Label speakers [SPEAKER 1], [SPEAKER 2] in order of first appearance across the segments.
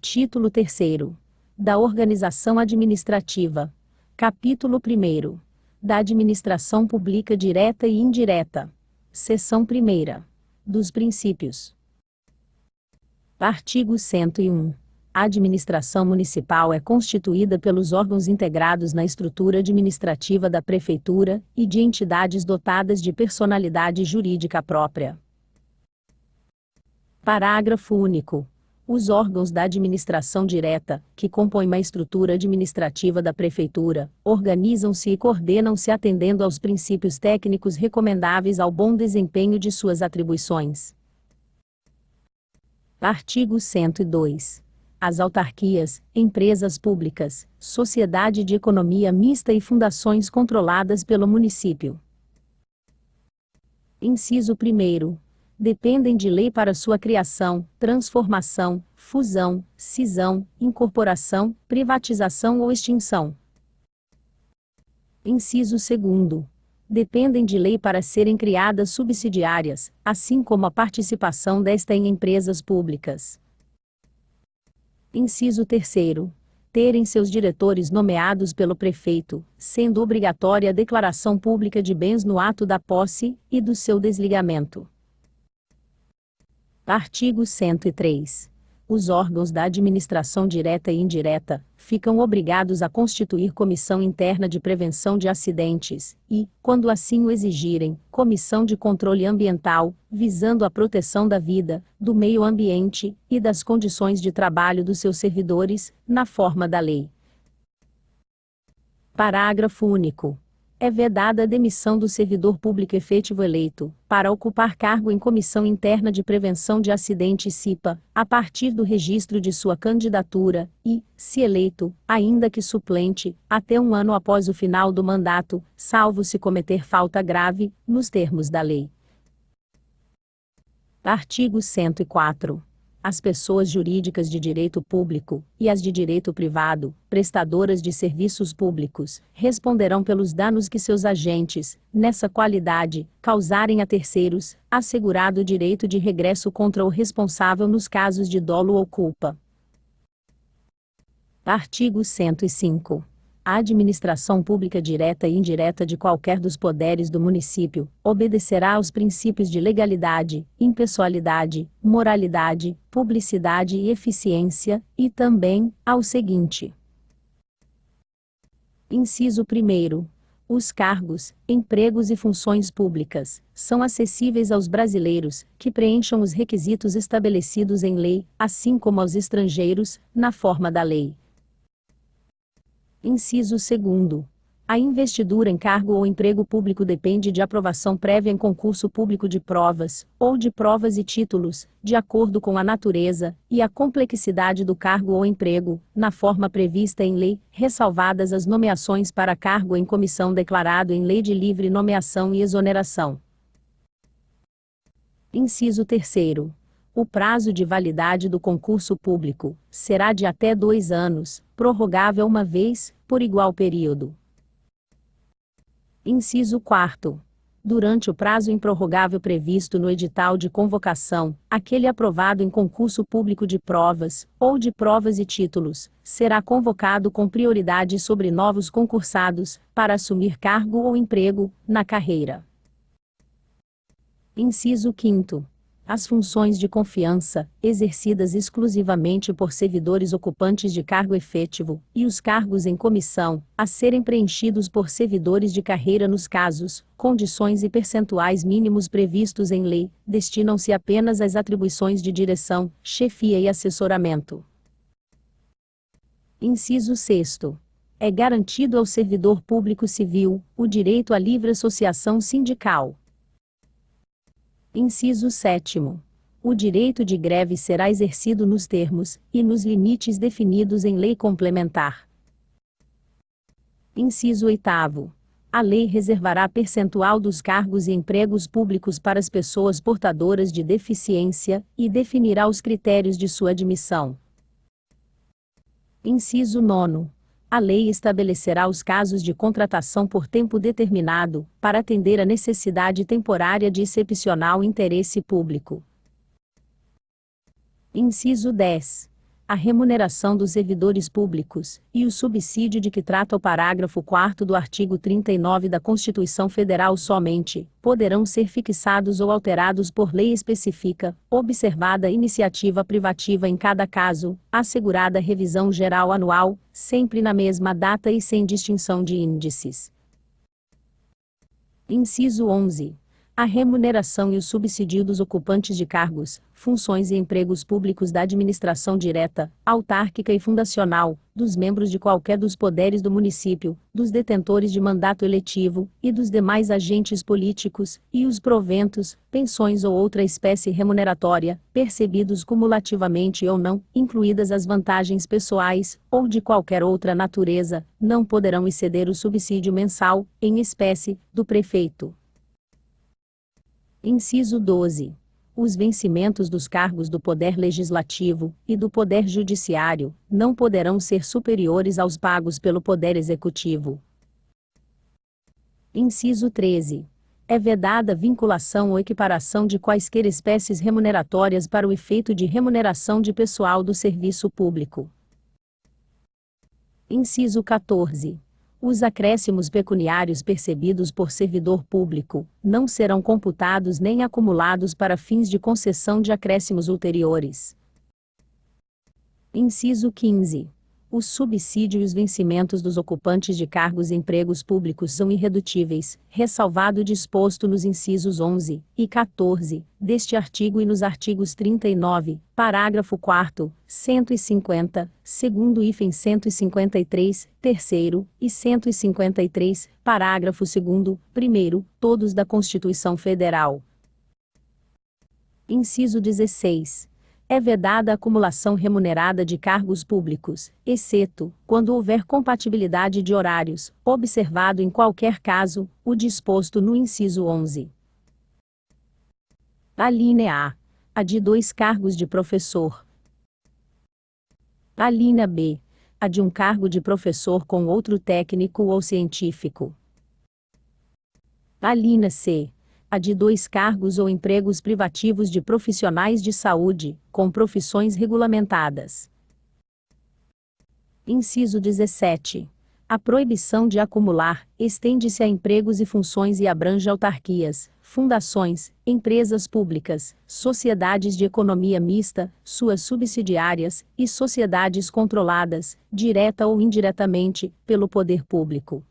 [SPEAKER 1] Título 3º. Da Organização Administrativa. Capítulo 1º. Da Administração Pública Direta e Indireta. Seção 1ª. Dos Princípios. Artigo 101. A administração municipal é constituída pelos órgãos integrados na estrutura administrativa da Prefeitura e de entidades dotadas de personalidade jurídica própria. Parágrafo único. Os órgãos da administração direta, que compõem a estrutura administrativa da Prefeitura, organizam-se e coordenam-se atendendo aos princípios técnicos recomendáveis ao bom desempenho de suas atribuições. Artigo 102. As autarquias, empresas públicas, sociedade de economia mista e fundações controladas pelo município. Inciso 1º. Dependem de lei para sua criação, transformação, fusão, cisão, incorporação, privatização ou extinção. Inciso 2º. Dependem de lei para serem criadas subsidiárias, assim como a participação desta em empresas públicas. Inciso 3º. Terem seus diretores nomeados pelo prefeito, sendo obrigatória a declaração pública de bens no ato da posse e do seu desligamento. Artigo 103. Os órgãos da administração direta e indireta ficam obrigados a constituir comissão interna de prevenção de acidentes e, quando assim o exigirem, comissão de controle ambiental, visando a proteção da vida, do meio ambiente e das condições de trabalho dos seus servidores, na forma da lei. Parágrafo único. É vedada a demissão do servidor público efetivo eleito, para ocupar cargo em Comissão Interna de Prevenção de Acidentes CIPA, a partir do registro de sua candidatura, e, se eleito, ainda que suplente, até 1 ano após o final do mandato, salvo se cometer falta grave, nos termos da lei. Artigo 104. As pessoas jurídicas de direito público, e as de direito privado, prestadoras de serviços públicos, responderão pelos danos que seus agentes, nessa qualidade, causarem a terceiros, assegurado o direito de regresso contra o responsável nos casos de dolo ou culpa. Artigo 105. A administração pública direta e indireta de qualquer dos poderes do município obedecerá aos princípios de legalidade, impessoalidade, moralidade, publicidade e eficiência, e também, ao seguinte. Inciso 1º. Os cargos, empregos e funções públicas são acessíveis aos brasileiros, que preencham os requisitos estabelecidos em lei, assim como aos estrangeiros, na forma da lei. Inciso 2º. A investidura em cargo ou emprego público depende de aprovação prévia em concurso público de provas, ou de provas e títulos, de acordo com a natureza e a complexidade do cargo ou emprego, na forma prevista em lei, ressalvadas as nomeações para cargo em comissão declarado em lei de livre nomeação e exoneração. Inciso 3º. O prazo de validade do concurso público será de até 2 anos, prorrogável uma vez, por igual período. Inciso 4º. Durante o prazo improrrogável previsto no edital de convocação, aquele aprovado em concurso público de provas, ou de provas e títulos, será convocado com prioridade sobre novos concursados, para assumir cargo ou emprego, na carreira. Inciso 5º. As funções de confiança, exercidas exclusivamente por servidores ocupantes de cargo efetivo, e os cargos em comissão, a serem preenchidos por servidores de carreira nos casos, condições e percentuais mínimos previstos em lei, destinam-se apenas às atribuições de direção, chefia e assessoramento. Inciso 6º. É garantido ao servidor público civil o direito à livre associação sindical. Inciso 7º. O direito de greve será exercido nos termos e nos limites definidos em lei complementar. Inciso 8º. A lei reservará percentual dos cargos e empregos públicos para as pessoas portadoras de deficiência e definirá os critérios de sua admissão. Inciso 9º. A lei estabelecerá os casos de contratação por tempo determinado, para atender à necessidade temporária de excepcional interesse público. Inciso 10. a remuneração dos servidores públicos, e o subsídio de que trata o parágrafo 4º do artigo 39 da Constituição Federal somente, poderão ser fixados ou alterados por lei específica, observada a iniciativa privativa em cada caso, assegurada revisão geral anual, sempre na mesma data e sem distinção de índices. Inciso 11. A remuneração e o subsídio dos ocupantes de cargos, funções e empregos públicos da administração direta, autárquica e fundacional, dos membros de qualquer dos poderes do município, dos detentores de mandato eletivo, e dos demais agentes políticos, e os proventos, pensões ou outra espécie remuneratória, percebidos cumulativamente ou não, incluídas as vantagens pessoais, ou de qualquer outra natureza, não poderão exceder o subsídio mensal, em espécie, do prefeito. Inciso 12. Os vencimentos dos cargos do Poder Legislativo e do Poder Judiciário não poderão ser superiores aos pagos pelo Poder Executivo. Inciso 13. É vedada vinculação ou equiparação de quaisquer espécies remuneratórias para o efeito de remuneração de pessoal do serviço público. Inciso 14. Os acréscimos pecuniários percebidos por servidor público não serão computados nem acumulados para fins de concessão de acréscimos ulteriores. Inciso 15. O subsídio e os vencimentos dos ocupantes de cargos e empregos públicos são irredutíveis, ressalvado o disposto nos incisos 11 e 14 deste artigo e nos artigos 39, parágrafo 4º, 150, segundo hífen 153, terceiro, e 153, parágrafo 2º, primeiro, todos da Constituição Federal. Inciso 16. É vedada a acumulação remunerada de cargos públicos, exceto, quando houver compatibilidade de horários, observado em qualquer caso, o disposto no inciso 11. Alínea A. A de 2 cargos de professor. Alínea B. A de um cargo de professor com outro técnico ou científico. Alínea C. A de 2 cargos ou empregos privativos de profissionais de saúde, com profissões regulamentadas. Inciso 17. A proibição de acumular estende-se a empregos e funções e abrange autarquias, fundações, empresas públicas, sociedades de economia mista, suas subsidiárias, e sociedades controladas, direta ou indiretamente, pelo poder público.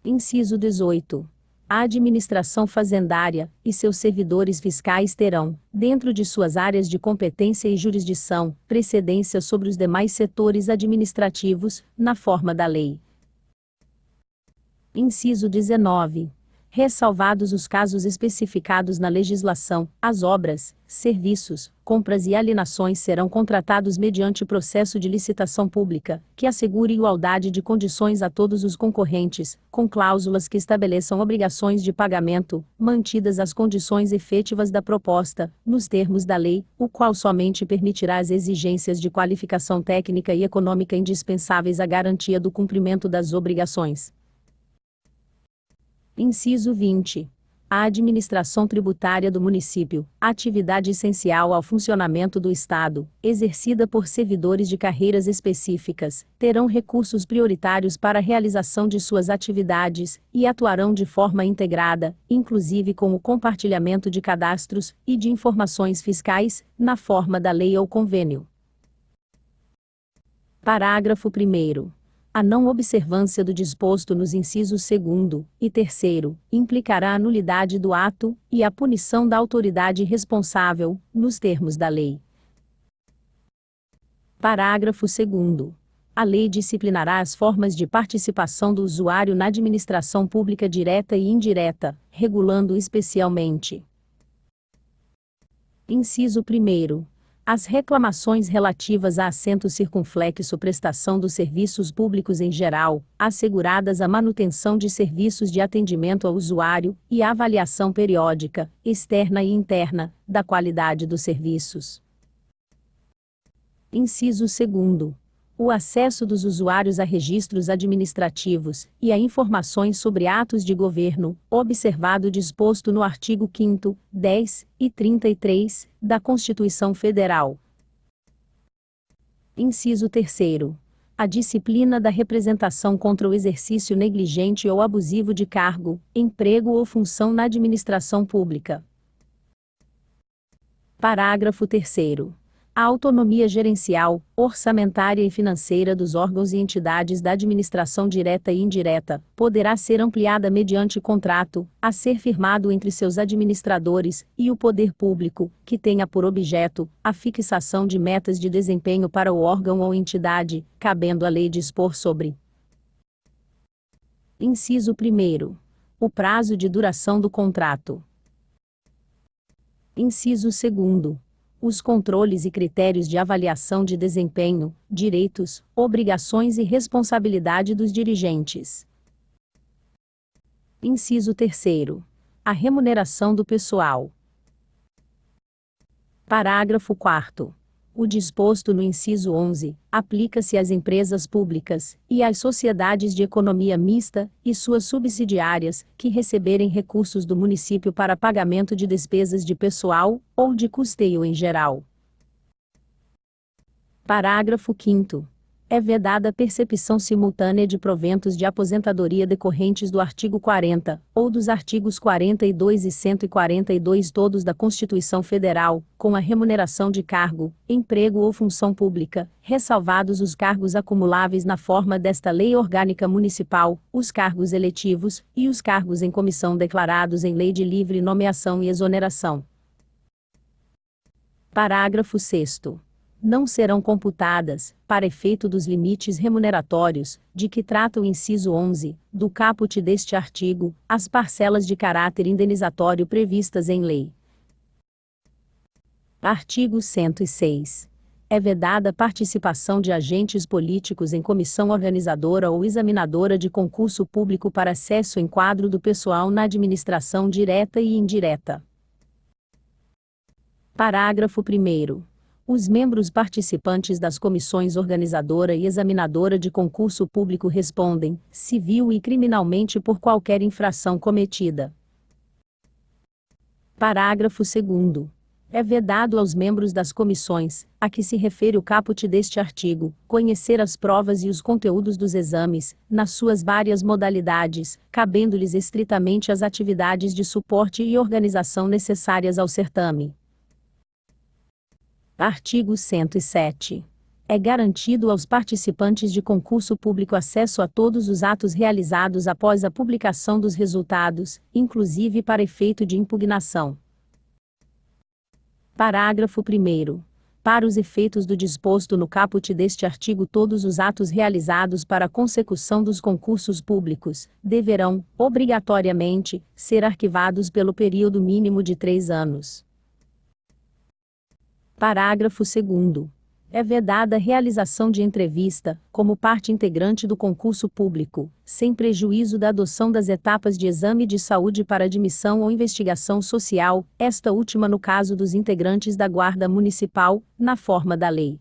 [SPEAKER 1] Inciso 18. A administração fazendária e seus servidores fiscais terão, dentro de suas áreas de competência e jurisdição, precedência sobre os demais setores administrativos, na forma da lei. Inciso 19. Ressalvados os casos especificados na legislação, as obras, serviços, compras e alienações serão contratados mediante processo de licitação pública, que assegure igualdade de condições a todos os concorrentes, com cláusulas que estabeleçam obrigações de pagamento, mantidas as condições efetivas da proposta, nos termos da lei, o qual somente permitirá as exigências de qualificação técnica e econômica indispensáveis à garantia do cumprimento das obrigações. Inciso 20. A administração tributária do município, atividade essencial ao funcionamento do Estado, exercida por servidores de carreiras específicas, terão recursos prioritários para a realização de suas atividades, e atuarão de forma integrada, inclusive com o compartilhamento de cadastros e de informações fiscais, na forma da lei ou convênio. Parágrafo 1º. A não observância do disposto nos incisos 2º e 3º implicará a nulidade do ato e a punição da autoridade responsável, nos termos da lei. Parágrafo 2º. A lei disciplinará as formas de participação do usuário na administração pública direta e indireta, regulando especialmente. Inciso 1º. As reclamações relativas a assento circunflexo prestação dos serviços públicos em geral, asseguradas a manutenção de serviços de atendimento ao usuário, e a avaliação periódica, externa e interna, da qualidade dos serviços. Inciso 2º. O acesso dos usuários a registros administrativos, e a informações sobre atos de governo, observado o disposto no artigo 5º, 10 e 33, da Constituição Federal. Inciso 3º. A disciplina da representação contra o exercício negligente ou abusivo de cargo, emprego ou função na administração pública. Parágrafo 3º. A autonomia gerencial, orçamentária e financeira dos órgãos e entidades da administração direta e indireta poderá ser ampliada mediante contrato, a ser firmado entre seus administradores e o poder público, que tenha por objeto a fixação de metas de desempenho para o órgão ou entidade, cabendo à lei dispor sobre. Inciso 1º. O prazo de duração do contrato. Inciso 2º. Os controles e critérios de avaliação de desempenho, direitos, obrigações e responsabilidade dos dirigentes. Inciso 3º. A remuneração do pessoal. Parágrafo 4º. O disposto no inciso 11 aplica-se às empresas públicas e às sociedades de economia mista e suas subsidiárias que receberem recursos do município para pagamento de despesas de pessoal ou de custeio em geral. Parágrafo 5º. É vedada a percepção simultânea de proventos de aposentadoria decorrentes do artigo 40, ou dos artigos 42 e 142 todos da Constituição Federal, com a remuneração de cargo, emprego ou função pública, ressalvados os cargos acumuláveis na forma desta Lei Orgânica Municipal, os cargos eletivos, e os cargos em comissão declarados em lei de livre nomeação e exoneração. Parágrafo 6º. Não serão computadas, para efeito dos limites remuneratórios, de que trata o inciso 11, do caput deste artigo, as parcelas de caráter indenizatório previstas em lei. Artigo 106. É vedada a participação de agentes políticos em comissão organizadora ou examinadora de concurso público para acesso em quadro do pessoal na administração direta e indireta. Parágrafo 1º. Os membros participantes das comissões organizadora e examinadora de concurso público respondem, civil e criminalmente por qualquer infração cometida. Parágrafo 2º. É vedado aos membros das comissões, a que se refere o caput deste artigo, conhecer as provas e os conteúdos dos exames, nas suas várias modalidades, cabendo-lhes estritamente as atividades de suporte e organização necessárias ao certame. Artigo 107. É garantido aos participantes de concurso público acesso a todos os atos realizados após a publicação dos resultados, inclusive para efeito de impugnação. Parágrafo 1º. Para os efeitos do disposto no caput deste artigo, todos os atos realizados para a consecução dos concursos públicos deverão, obrigatoriamente, ser arquivados pelo período mínimo de 3 anos. Parágrafo 2º. É vedada a realização de entrevista, como parte integrante do concurso público, sem prejuízo da adoção das etapas de exame de saúde para admissão ou investigação social, esta última no caso dos integrantes da Guarda Municipal, na forma da lei.